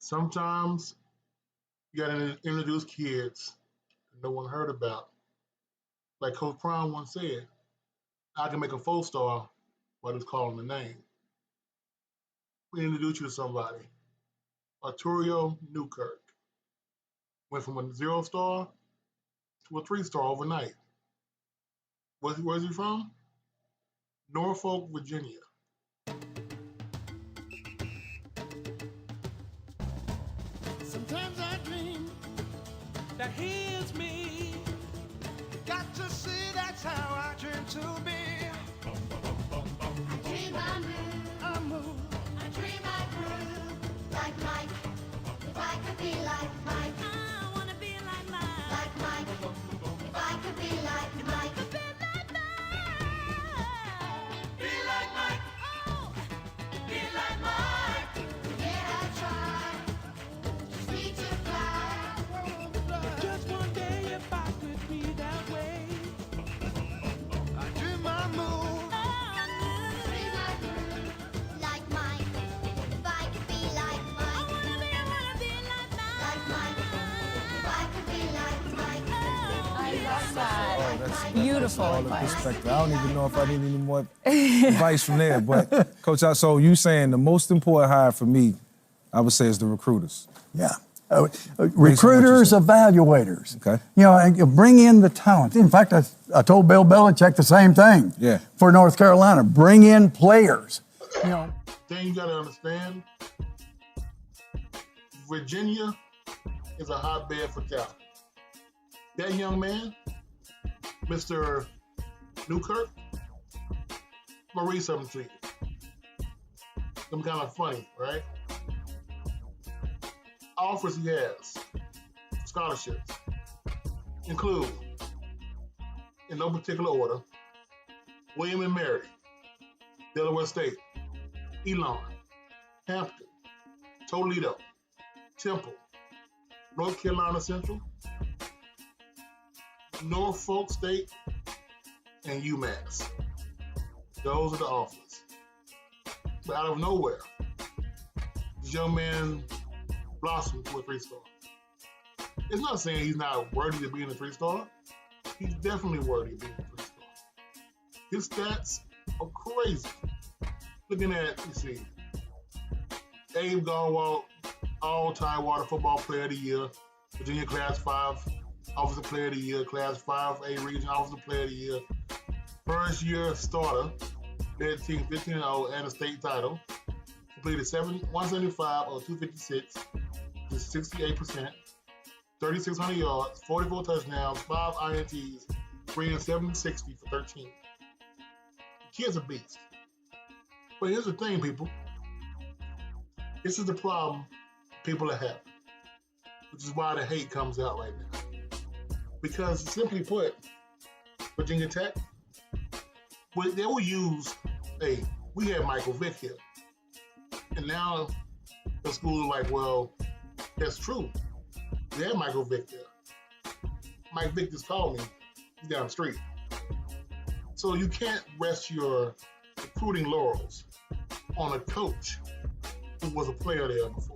Sometimes you gotta introduce kids that no one heard about. Like Coach Prime once said, I can make a 4 star by just calling the name. We introduce you to somebody. Arturo Newkirk went from a 0 star to a 3 star overnight. Where's he from? Norfolk, Virginia. Sometimes I dream that he is me. Got to see that's how I dream to be. I dream I move, I move. I dream I groove, like Mike. If I could be like Mike, I wanna be like mine. like Mike. If I could be like Mike, Be like Mike. Oh, Be like Mike. yeah I try, just need to fly. Just one day if I could be that way. I dream I move. Dream I groove, like Mike. If I could be like I Mike, wanna be like Mike. If I could be like Mike, I love that. Oh, that's Beautiful all the advice. perspective. I don't even know if I need any more advice from there. But Coach, so you saying the most important hire for me, I would say, is the recruiters. Yeah. Recruiters, saying. evaluators. Okay. You know, and you bring in the talent. In fact, I told Bill Belichick the same thing. Yeah. For North Carolina, bring in players. You know. Thing you gotta understand, Virginia is a hotbed for talent. That young man, Mr. Newkirk, I'm gonna read something to you. I'm kind of funny, right? Offers he has, scholarships, include, in no particular order, William and Mary, Delaware State, Elon, Hampton, Toledo, Temple, North Carolina Central, Norfolk State, and UMass. Those are the offers. But out of nowhere, this young man blossomed to a 3 star. It's not saying he's not worthy of being a 3 star. He's definitely worthy of being a 3 star. His stats are crazy. Looking at, let's see, Abe Garwalt, all-time Water Football Player of the Year, Virginia Class 5 Offensive Player of the Year, Class 5A Region Offensive Player of the Year, first year starter, led the team 15-0 and a state title, completed 175 of 256, which is 68%, 3,600 yards, 44 touchdowns, 5 INTs, bringing 760 for 13. The kid's a beast. But here's the thing, people. This is the problem people are having, which is why the hate comes out right now. Because simply put, Virginia Tech, they will use, hey, we had Michael Vick here. And now the school is like, well, that's true. We had Michael Vick there. Mike Vick just called me. He's down the street. So you can't rest your recruiting laurels on a coach who was a player there before.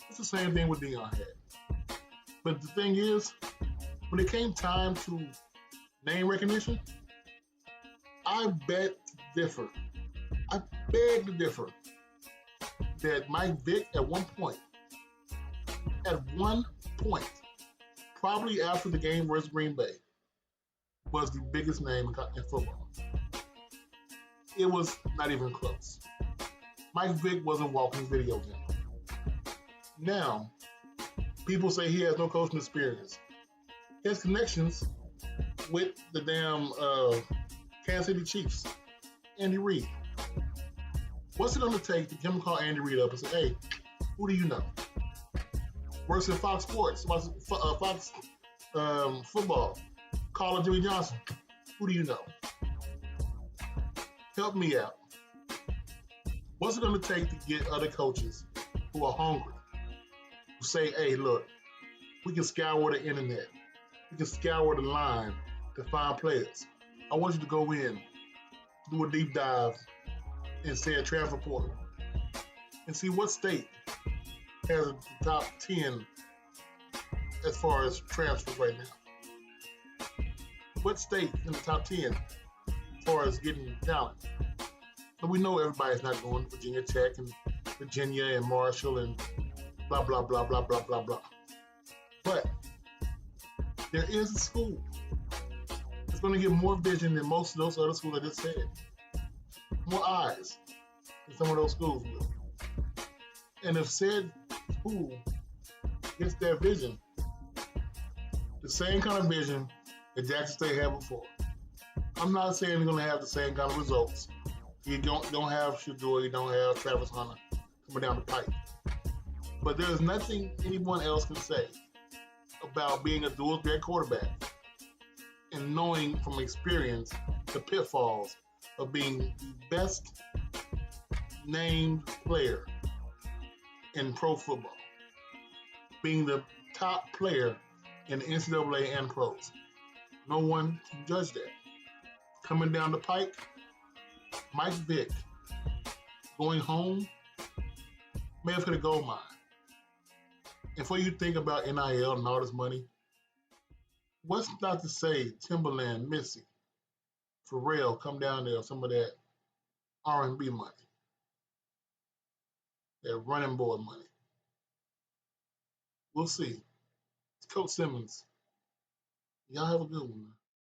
It's the same thing with Dion had. But the thing is, when it came time to name recognition, I bet to differ. I beg to differ that Mike Vick at one point, probably after the game versus Green Bay, was the biggest name in football. It was not even close. Mike Vick wasn't walking video game. Now, people say he has no coaching experience. He has connections with the damn Kansas City Chiefs, Andy Reid. What's it going to take to him to call Andy Reid up and say, hey, who do you know? Works at Fox Sports, Fox Football. Call Jimmy Johnson. Who do you know? Help me out. What's it going to take to get other coaches who are hungry, who say, hey, look, we can scour the internet. We can scour the line to find players. I want you to go in, do a deep dive, and say a transfer portal, and see what state has the top 10 as far as transfers right now? What state in the top 10 as far as getting talent? So we know everybody's not going to Virginia Tech and Virginia and Marshall and blah, blah, blah, blah, blah, blah, blah. But there is a school that's going to get more vision than most of those other schools I just said. More eyes than some of those schools will. And if said school gets their vision, the same kind of vision that Jackson State had before. I'm not saying they're going to have the same kind of results. You don't have Shador, you don't have Travis Hunter coming down the pipe. But there's nothing anyone else can say about being a dual threat quarterback and knowing from experience the pitfalls of being the best named player in pro football, being the top player in the NCAA and pros. No one can judge that. Coming down the pike, Mike Vick going home may have hit a gold mine. And before you think about NIL and all this money, what's not to say Timberland, Missy, Pharrell come down there, some of that R&B money, that running board money. We'll see. It's Coach Simmons. Y'all have a good one, man.